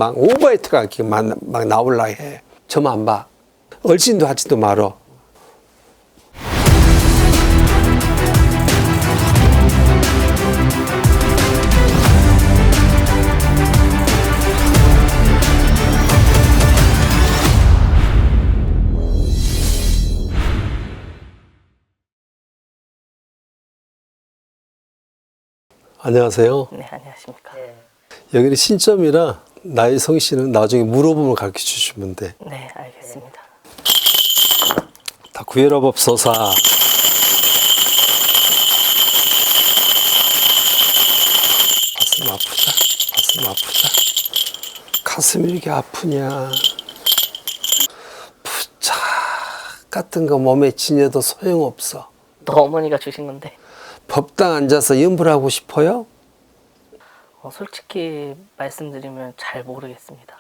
막 오버헤이트가 이렇게 막 나올라 해. 저만 안 봐. 얼씬도 하지도 말어. 안녕하세요. 네, 안녕하십니까. 여기는 신점이라 나의 성씨는 나중에 물어보면 가르쳐 주시면 돼. 네, 알겠습니다. 다 구해라 법소사. 가슴 아프다. 가슴 아프다. 가슴이 이렇게 아프냐. 부착 같은 거 몸에 지녀도 소용없어. 또 어머니가 주신 건데. 법당 앉아서 염불하고 싶어요? 솔직히 말씀드리면 잘 모르겠습니다.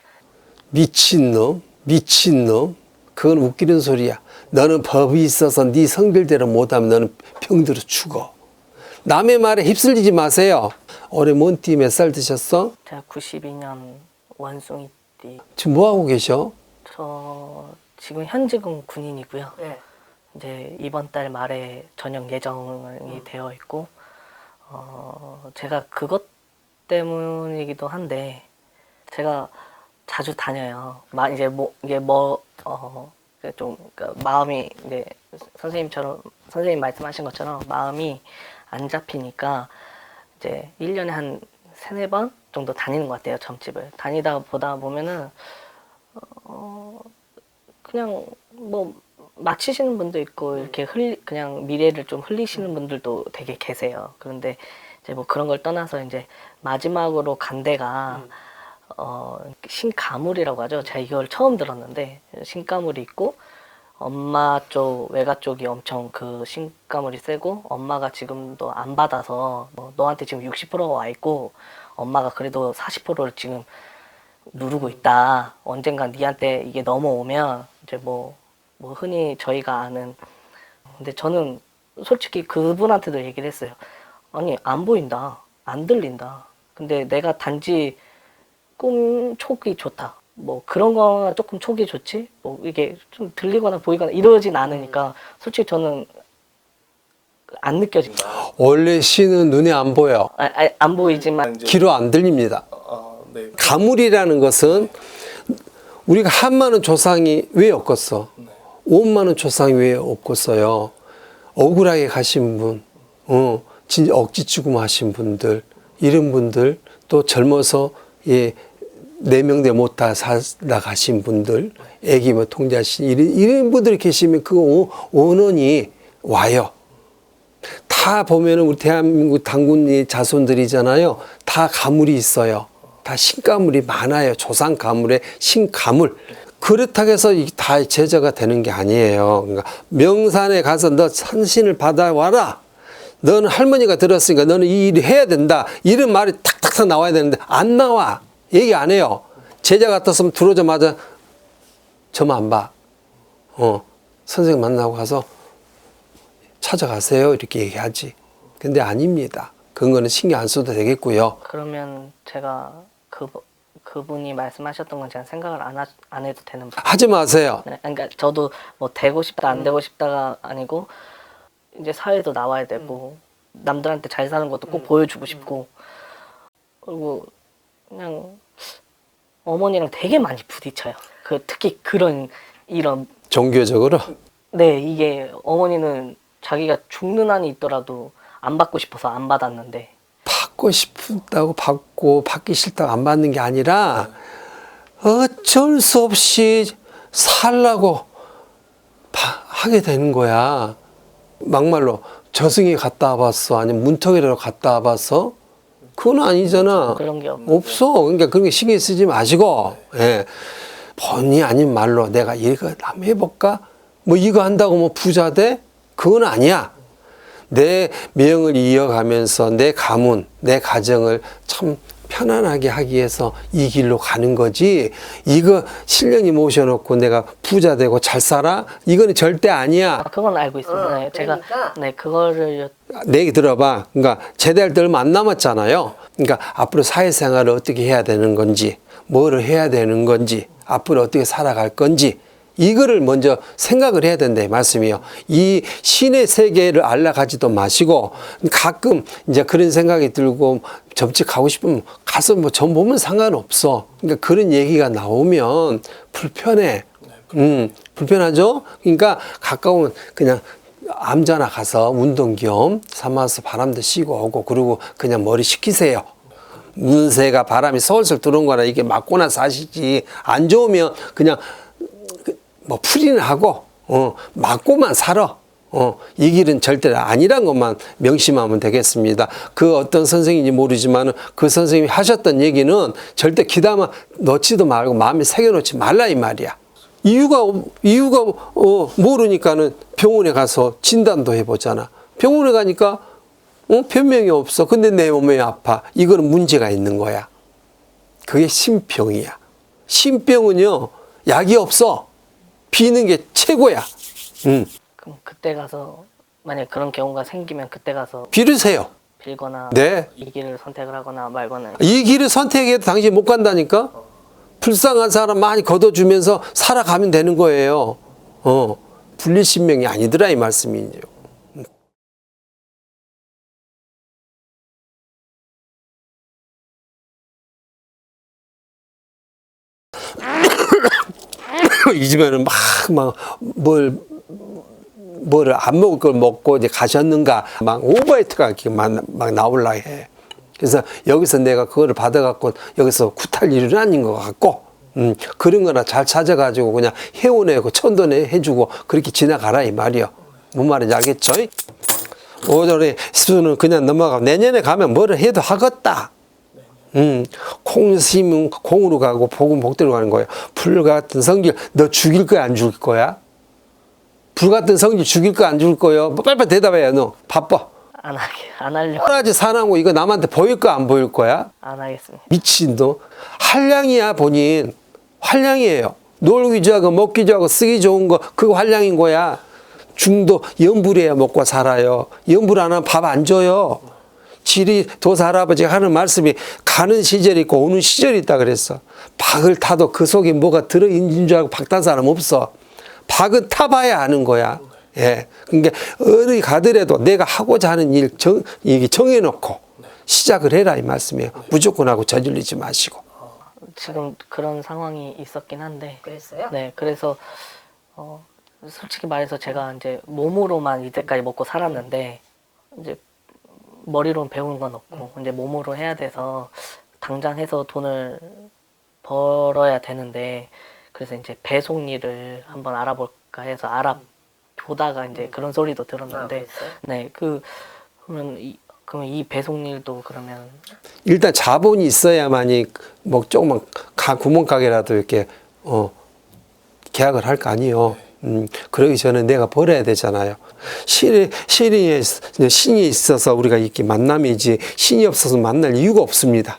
미친놈, 미친놈. 그건 웃기는 소리야. 너는 법이 있어서 네 성질대로 못하면 너는 병들어 죽어. 남의 말에 휩쓸리지 마세요. 올해 뭔띠 몇 살 드셨어? 제가 92년 원숭이띠. 지금 뭐하고 계셔? 저 지금 현직은 군인이고요. 네. 이제 이번 달 말에 전역 예정이 되어 있고, 제가 그것 때문이기도 한데, 제가 자주 다녀요. 좀, 그러니까 마음이, 이제 선생님 말씀하신 것처럼 마음이 안 잡히니까, 이제 1년에 한 3-4번 정도 다니는 것 같아요, 점집을. 다니다 보다 보면은, 그냥 마치시는 분도 있고 이렇게 그냥 미래를 좀 흘리시는 분들도 되게 계세요. 그런데 이제 그런 걸 떠나서 이제 마지막으로 간 데가 신가물이라고 하죠. 제가 이걸 처음 들었는데 신가물이 있고 엄마 쪽 외가 쪽이 엄청 그 신가물이 세고 엄마가 지금도 안 받아서 너한테 지금 60%가 와 있고 엄마가 그래도 40%를 지금 누르고 있다. 언젠간 니한테 이게 넘어오면 이제 흔히 저희가 아는. 근데 저는 솔직히 그분한테도 얘기를 했어요. 아니, 안 보인다. 안 들린다. 근데 내가 단지 촉이 좋다. 그런 거나 조금 촉이 좋지? 이게 좀 들리거나 보이거나 이러진 않으니까 솔직히 저는 안 느껴진다. 원래 신은 눈에 안 보여. 안 보이지만. 귀로 안 들립니다. 네. 가물이라는 것은 우리가 한많은 조상이 왜 없겠어? 5만원 조상이 왜 없겠어요? 억울하게 가신 분, 진짜 억지 죽음하신 분들, 이런 분들, 또 젊어서 4명대 못 다 살아가신 분들, 애기 통제하신 이런 분들이 계시면 그 원원이 와요. 다 보면은 우리 대한민국 당군이 자손들이잖아요. 다 가물이 있어요. 다 신가물이 많아요. 조상 가물에 신가물. 그렇다고 해서 다 제자가 되는 게 아니에요. 그러니까 명산에 가서 너 산신을 받아와라. 너는 할머니가 들었으니까 너는 이 일을 해야 된다. 이런 말이 탁탁탁 나와야 되는데 안 나와. 얘기 안 해요. 제자 같았으면 들어오자마자 저만 안 봐. 선생님 만나고 가서 찾아가세요. 이렇게 얘기하지. 근데 아닙니다. 그런 거는 신경 안 써도 되겠고요. 그러면 제가 그분이 말씀하셨던 건 제가 생각을 안 해도 되는 부분. 하지 마세요. 네, 그러니까 저도 되고 싶다 안 되고 싶다가 아니고 이제 사회도 나와야 되고 남들한테 잘 사는 것도 꼭 보여주고 싶고 그리고 그냥 어머니랑 되게 많이 부딪혀요. 특히 이런 종교적으로. 네, 이게 어머니는 자기가 죽는 한이 있더라도 안 받고 싶어서 안 받았는데. 받고 싶다고 받고 받기 싫다고 안 받는 게 아니라 어쩔 수 없이 살라고 하게 되는 거야. 막말로 저승에 갔다 와봤어? 아니면 문턱이라도 갔다 와봤어? 그건 아니잖아. 그런 게 없는데. 없어. 그러니까 그런 게 신경 쓰지 마시고, 예. 본의 아닌 말로 내가 이거 한번 해볼까? 이거 한다고 부자 돼? 그건 아니야. 내 명을 이어가면서 내 가문, 내 가정을 참 편안하게 하기 위해서 이 길로 가는 거지. 이거 신령이 모셔놓고 내가 부자 되고 잘 살아? 이거는 절대 아니야. 그건 알고 있습니다. 네, 제가 그러니까. 네 그거를 내 얘기 들어봐. 그러니까 제대할 때 얼마 안 남았잖아요. 그러니까 앞으로 사회생활을 어떻게 해야 되는 건지, 뭐를 해야 되는 건지, 앞으로 어떻게 살아갈 건지, 이거를 먼저 생각을 해야 된다 이 말씀이요. 이 신의 세계를 알아가지도 마시고 가끔 이제 그런 생각이 들고 점집 가고 싶으면 가서 뭐 점 보면 상관없어. 그러니까 그런 얘기가 나오면 불편해. 불편하죠? 그러니까 가까우면 그냥 암자나 가서 운동 겸 삼아서 바람도 쉬고 오고 그리고 그냥 머리 식히세요. 운세가 바람이 솔솔 들어온 거나 이게 맞고 나서 하시지. 안 좋으면 그냥 뭐 풀이는 하고 맞고만 살아. 이 길은 절대 아니란 것만 명심하면 되겠습니다. 그 어떤 선생님인지 모르지만 그 선생님이 하셨던 얘기는 절대 귀담아 넣지도 말고 마음에 새겨놓지 말라 이 말이야. 이유가 모르니까는 병원에 가서 진단도 해보잖아. 병원에 가니까 변명이 없어. 근데 내 몸이 아파. 이거는 문제가 있는 거야. 그게 신병이야. 신병은요 약이 없어. 비는 게 최고야. 그럼 그때 가서 만약 그런 경우가 생기면 그때 가서 비르세요. 빌거나 네. 이 길을 선택을 하거나 말거나 이 길을 선택해도 당신 못 간다니까? 불쌍한 사람 많이 걷어주면서 살아가면 되는 거예요. 분리신명이 아니더라 이 말씀이죠. 이 집에는 뭐를 안 먹을 걸 먹고 이제 가셨는가 막 오버히트가 이렇게 막 나올라 해. 그래서 여기서 내가 그거를 받아갖고 여기서 구탈 일은 아닌 것 같고, 그런 거나 잘 찾아가지고 그냥 해오내고 천도내 해주고 그렇게 지나가라 이 말이요. 뭔 말인지 알겠죠? 오전에 수는 그냥 넘어가고 내년에 가면 뭐를 해도 하겠다. 콩 심으면 콩으로 가고 복은 복대로 가는 거예요. 불 같은 성질 너 죽일 거야 안 죽일 거야? 불 같은 성질 죽일 거야 안 죽일 거야? 빨리빨리 대답해. 너 바빠. 안 하려고 꼬라지 사나고 이거 남한테 보일 거 안 보일 거야? 안 하겠습니다. 미친 너. 한량이야 본인. 한량이에요. 놀기 좋아하고 먹기 좋아하고 쓰기 좋은 거 그거 한량인 거야. 중도 염불해야 먹고 살아요. 염불 안 하면 밥 안 줘요. 지리 도사 할아버지가 하는 말씀이 가는 시절이 있고 오는 시절이 있다 그랬어. 박을 타도 그 속에 뭐가 들어있는 줄 알고 박탄 사람 없어. 박은 타봐야 아는 거야. 예. 그러니까 어디 가더라도 내가 하고자 하는 일 정해놓고 시작을 해라 이 말씀이에요. 무조건 하고 저질리지 마시고. 지금 그런 상황이 있었긴 한데 그랬어요? 네 그래서 솔직히 말해서 제가 이제 몸으로만 이때까지 먹고 살았는데 이제 머리로는 배운 건 없고 이제 몸으로 해야 돼서 당장 해서 돈을 벌어야 되는데 그래서 이제 배송 일을 한번 알아볼까 해서 알아보다가 이제 그런 소리도 들었는데 네 그러면 이 배송 일도 그러면 일단 자본이 있어야만이 뭐 조그만 구멍가게라도 이렇게 계약을 할 거 아니에요. 그러기 전에 내가 벌어야 되잖아요. 신이 있어서 우리가 이렇게 만남이지 신이 없어서 만날 이유가 없습니다.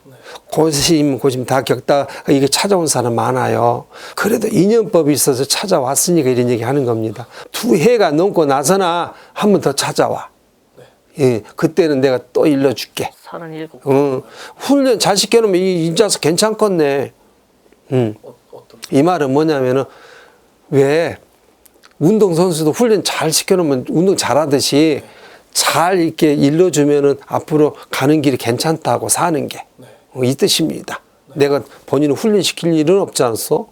고심 다 겪다 이게 찾아온 사람 많아요. 그래도 인연법이 있어서 찾아왔으니까 이런 얘기 하는 겁니다. 2해가 넘고 나서나 한 번 더 찾아와. 예, 그때는 내가 또 일러줄게. 37 훈련 잘 시켜놓으면 이 인자서 괜찮겠네. 이 말은 뭐냐면은 왜 운동선수도 훈련 잘 시켜놓으면 운동 잘하듯이 잘 이렇게 일러주면은 앞으로 가는 길이 괜찮다고 사는 게 이 뜻입니다. 내가 본인을 훈련시킬 일은 없지 않소?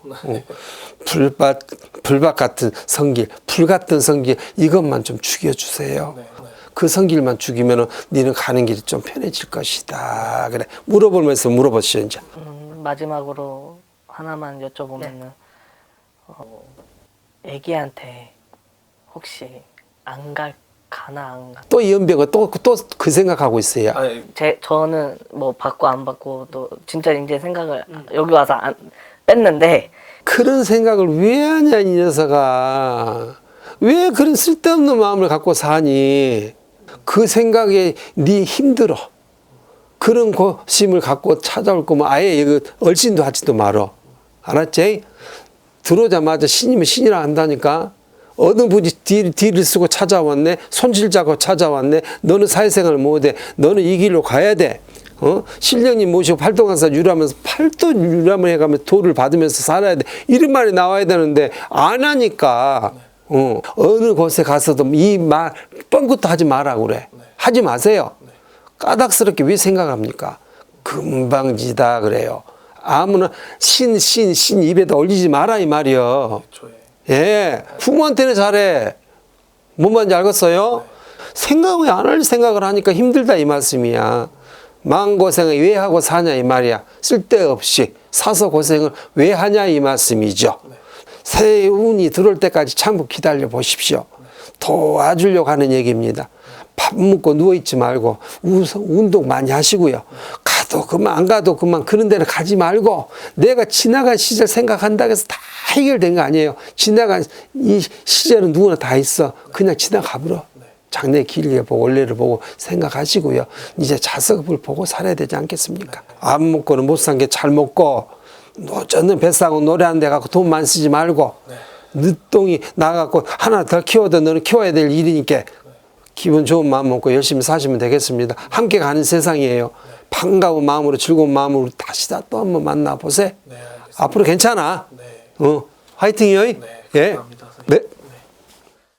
불밭 같은 성길, 불 같은 성길 이것만 좀 죽여주세요. 그 성길만 죽이면은 너는 가는 길이 좀 편해질 것이다. 그래 물어보면서 물어보시죠 이제. 마지막으로 하나만 여쭤보면은 애기한테 혹시 가나 안 가? 또 연배가 또 그 생각하고 있어요. 저는 뭐 받고 안 받고 또 진짜 이제 생각을 여기 와서 뺐는데 그런 생각을 왜 하냐 이 녀석아. 왜 그런 쓸데없는 마음을 갖고 사니. 그 생각에 네 힘들어. 그런 고심을 갖고 찾아올 거면 아예 이거 얼씬도 하지도 말어. 알았지? 들어오자마자 신이면 신이라 한다니까. 어느 분이 뒤를 쓰고 찾아왔네. 손질 잡고 찾아왔네. 너는 사회생활 못해. 너는 이 길로 가야 돼. 신령님 모시고 팔도강사 유람하면서 팔도 유람을 해가면서 도를 받으면서 살아야 돼. 이런 말이 나와야 되는데 안 하니까 어느 곳에 가서도 이 말 뻥긋도 하지 마라 그래. 하지 마세요. 까닭스럽게 왜 생각합니까? 금방지다 그래요. 아무나 신 입에다 올리지 마라 이 말이요. 예, 부모한테는 잘해. 뭔 말인지 알겠어요? 생각을 안 할 생각을 하니까 힘들다 이 말씀이야. 마음고생을 왜 하고 사냐 이 말이야. 쓸데없이 사서 고생을 왜 하냐 이 말씀이죠. 새 운이 들어올 때까지 참고 기다려 보십시오. 도와주려고 하는 얘기입니다. 밥 먹고 누워있지 말고 운동 많이 하시고요. 가도 그만 안 가도 그만 그런 데는 가지 말고 내가 지나간 시절 생각한다고 해서 다 해결된 거 아니에요. 지나간 이 시절은 누구나 다 있어. 그냥 지나가버려. 장래 길게 보고 원래를 보고 생각하시고요. 이제 자석을 보고 살아야 되지 않겠습니까? 안 먹고는 못 산 게 잘 먹고 노젓는 배 싸고 노래하는 데 가고 돈 많이 쓰지 말고 늦동이 나가고 하나 더 키워도 너는 키워야 될 일이니까 기분 좋은 마음 먹고 열심히 사시면 되겠습니다. 함께 가는 세상이에요. 반가운 마음으로 즐거운 마음으로 다시 또 한번 만나보세요. 앞으로 괜찮아. 화이팅이요. 네, 예. 감사합니다. 네.